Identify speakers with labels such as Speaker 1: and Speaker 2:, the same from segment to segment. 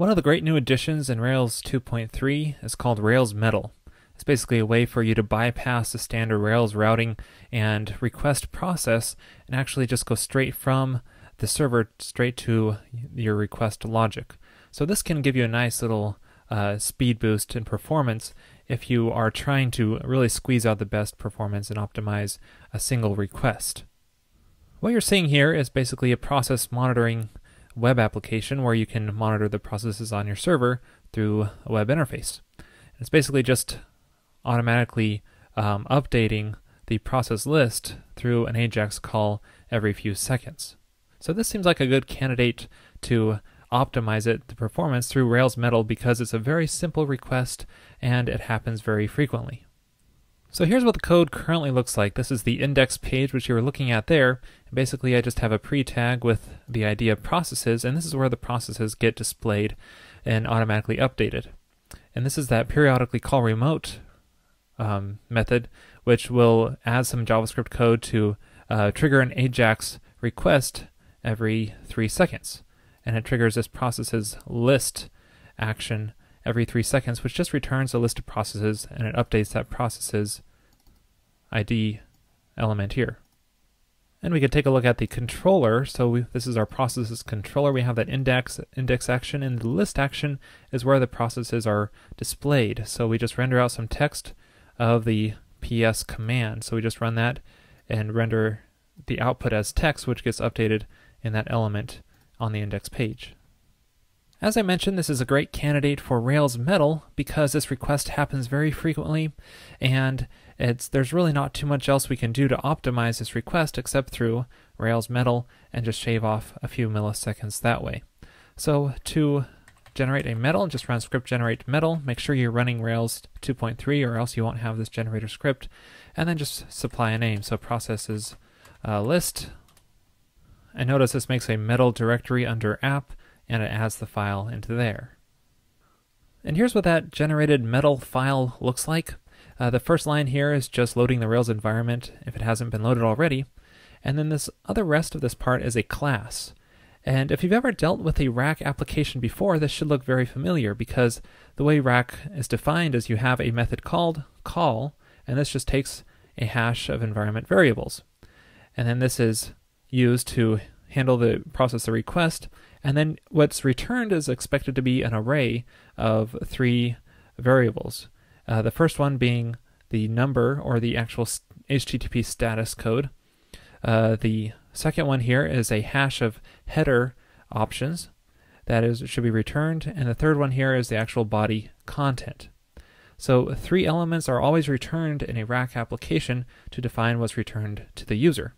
Speaker 1: One of the great new additions in Rails 2.3 is called Rails Metal. It's basically a way for you to bypass the standard Rails routing and request process and actually just go straight from the server straight to your request logic. So this can give you a nice little speed boost in performance if you are trying to really squeeze out the best performance and optimize a single request. What you're seeing here is basically a process monitoring web application where you can monitor the processes on your server through a web interface. It's basically just automatically updating the process list through an AJAX call every few seconds. So this seems like a good candidate to optimize the performance through Rails Metal because it's a very simple request and it happens very frequently. So here's what the code currently looks like. This is the index page which you were looking at there. Basically I just have a pre-tag with the ID of processes, and this is where the processes get displayed and automatically updated. And this is that periodically call remote method, which will add some JavaScript code to trigger an AJAX request every 3 seconds. And it triggers this processes list action every 3 seconds, which just returns a list of processes and it updates that processes ID element here. And we could take a look at the controller. So this is our processes controller. We have that index action, and the list action is where the processes are displayed. So we just render out some text of the PS command. So we just run that and render the output as text, which gets updated in that element on the index page. As I mentioned, this is a great candidate for Rails Metal because this request happens very frequently, and there's really not too much else we can do to optimize this request except through Rails Metal and just shave off a few milliseconds that way. So to generate a metal, just run script generate metal. Make sure you're running Rails 2.3 or else you won't have this generator script, and then just supply a name. So processes list, and notice this makes a metal directory under app, and it adds the file into there. And here's what that generated metal file looks like. The first line here is just loading the Rails environment if it hasn't been loaded already. And then this other rest of this part is a class. And if you've ever dealt with a rack application before, this should look very familiar because the way rack is defined is you have a method called call, and this just takes a hash of environment variables. And then this is used to handle the processor request, and then what's returned is expected to be an array of 3 variables. The first one being the number or the actual HTTP status code. The second one here is a hash of header options that should be returned, and the third one here is the actual body content. So 3 elements are always returned in a rack application to define what's returned to the user.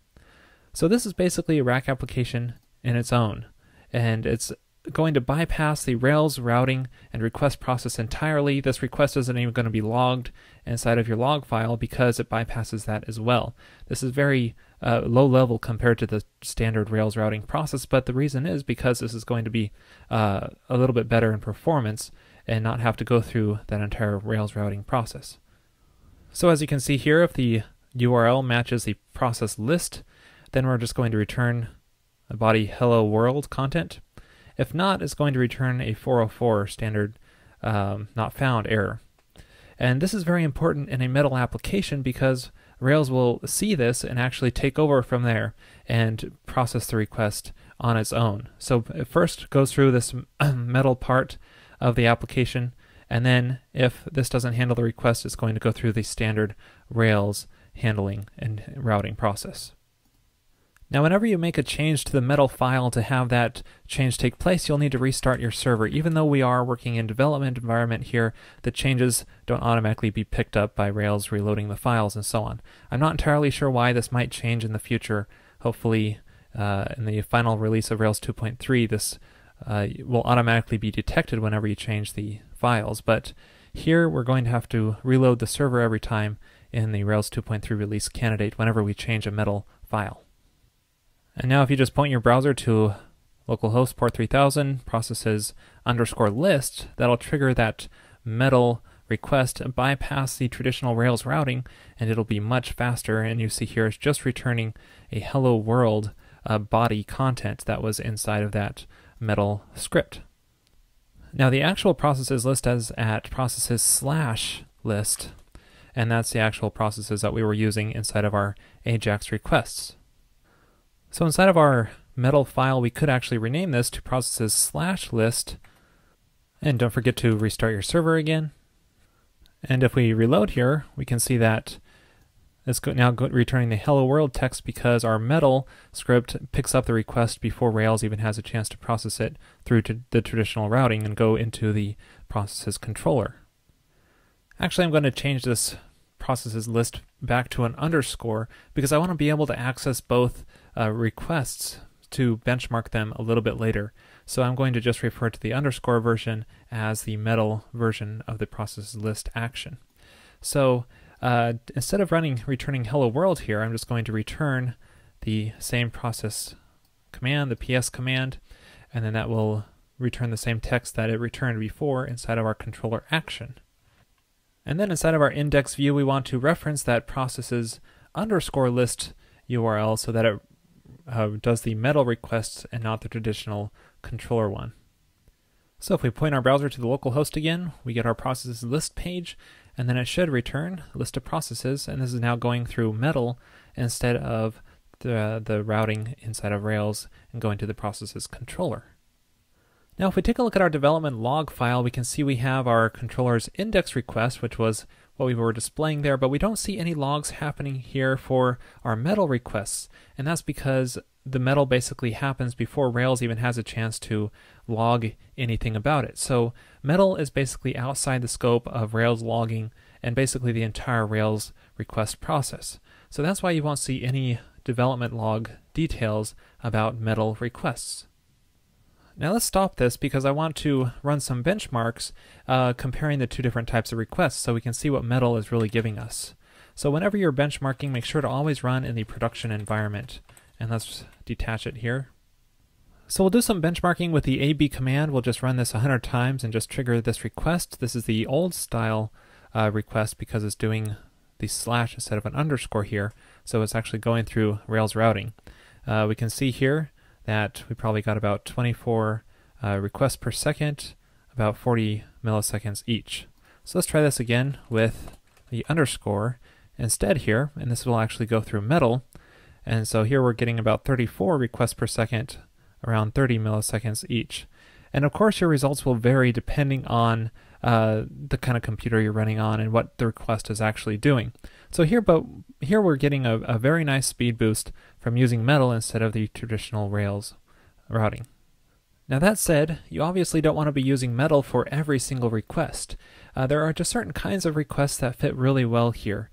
Speaker 1: So this is basically a rack application in its own, and it's going to bypass the Rails routing and request process entirely. This request isn't even going to be logged inside of your log file because it bypasses that as well. This is very low level compared to the standard Rails routing process, but the reason is because this is going to be a little bit better in performance and not have to go through that entire Rails routing process. So as you can see here, if the URL matches the process list, then we're just going to return a body hello world content. If not, it's going to return a 404 standard not found error. And this is very important in a metal application because Rails will see this and actually take over from there and process the request on its own. So it first goes through this metal part of the application, and then if this doesn't handle the request, it's going to go through the standard Rails handling and routing process. Now, whenever you make a change to the metal file to have that change take place, you'll need to restart your server. Even though we are working in development environment here, the changes don't automatically be picked up by Rails reloading the files and so on. I'm not entirely sure why this might change in the future. Hopefully, in the final release of Rails 2.3, this will automatically be detected whenever you change the files. But here, we're going to have to reload the server every time in the Rails 2.3 release candidate whenever we change a metal file. And now if you just point your browser to localhost port 3000 processes _list, that'll trigger that metal request, bypass the traditional Rails routing, and it'll be much faster. And you see here it's just returning a hello world body content that was inside of that metal script. Now the actual processes list is at processes/list, and that's the actual processes that we were using inside of our Ajax requests. So inside of our metal file, we could actually rename this to processes/list, and don't forget to restart your server again. And if we reload here, we can see that it's now returning the hello world text because our metal script picks up the request before Rails even has a chance to process it through to the traditional routing and go into the processes controller. Actually, I'm going to change this processes list back to an underscore because I want to be able to access both requests to benchmark them a little bit later. So I'm going to just refer to the underscore version as the metal version of the processes list action. So instead of returning hello world here, I'm just going to return the same process command, the ps command, and then that will return the same text that it returned before inside of our controller action. And then inside of our index view, we want to reference that processes underscore list URL so that it does the metal requests and not the traditional controller one. So if we point our browser to the local host again, we get our processes list page, and then it should return a list of processes, and this is now going through metal instead of the routing inside of Rails and going to the processes controller. Now if we take a look at our development log file, we can see we have our controller's index request, which was what we were displaying there, but we don't see any logs happening here for our metal requests, and that's because the metal basically happens before Rails even has a chance to log anything about it. So metal is basically outside the scope of Rails logging and basically the entire Rails request process. So that's why you won't see any development log details about metal requests. Now let's stop this because I want to run some benchmarks comparing the two different types of requests so we can see what metal is really giving us. So whenever you're benchmarking, make sure to always run in the production environment. And let's detach it here. So we'll do some benchmarking with the AB command. We'll just run this 100 times and just trigger this request. This is the old style request because it's doing the slash instead of an underscore here. So it's actually going through Rails routing. We can see here that we probably got about 24 requests per second, about 40 milliseconds each. So let's try this again with the underscore instead here, and this will actually go through metal. And so here we're getting about 34 requests per second, around 30 milliseconds each. And of course your results will vary depending on the kind of computer you're running on and what the request is actually doing. So here we're getting a very nice speed boost from using metal instead of the traditional Rails routing. Now that said, you obviously don't want to be using metal for every single request. There are just certain kinds of requests that fit really well here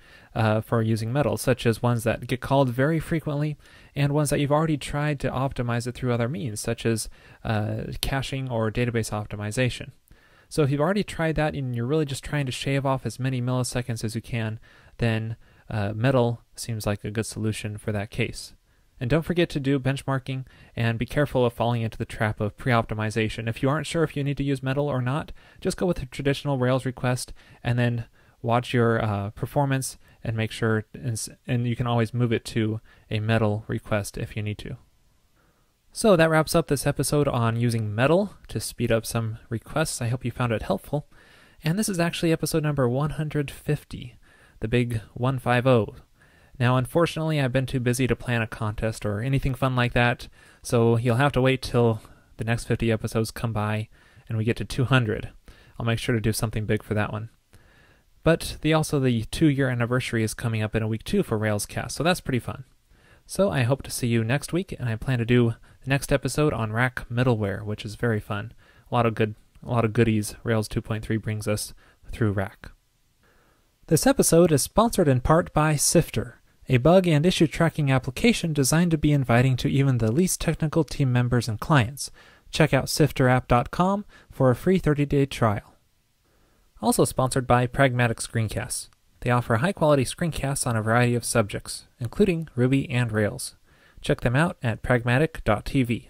Speaker 1: for using metal, such as ones that get called very frequently and ones that you've already tried to optimize it through other means, such as caching or database optimization. So if you've already tried that and you're really just trying to shave off as many milliseconds as you can, then metal seems like a good solution for that case. And don't forget to do benchmarking and be careful of falling into the trap of pre-optimization. If you aren't sure if you need to use metal or not, just go with a traditional Rails request and then watch your performance and make sure, and you can always move it to a metal request if you need to. So that wraps up this episode on using metal to speed up some requests. I hope you found it helpful. And this is actually episode number 150, the big 150. Now, unfortunately, I've been too busy to plan a contest or anything fun like that, so you'll have to wait till the next 50 episodes come by and we get to 200. I'll make sure to do something big for that one. But also the 2-year anniversary is coming up in a week too for RailsCasts, so that's pretty fun. So I hope to see you next week, and I plan to do the next episode on Rack middleware, which is very fun. A lot of goodies Rails 2.3 brings us through Rack. This episode is sponsored in part by Sifter, a bug and issue tracking application designed to be inviting to even the least technical team members and clients. Check out sifterapp.com for a free 30-day trial. Also sponsored by Pragmatic Screencasts. They offer high-quality screencasts on a variety of subjects, including Ruby and Rails. Check them out at pragmatic.tv.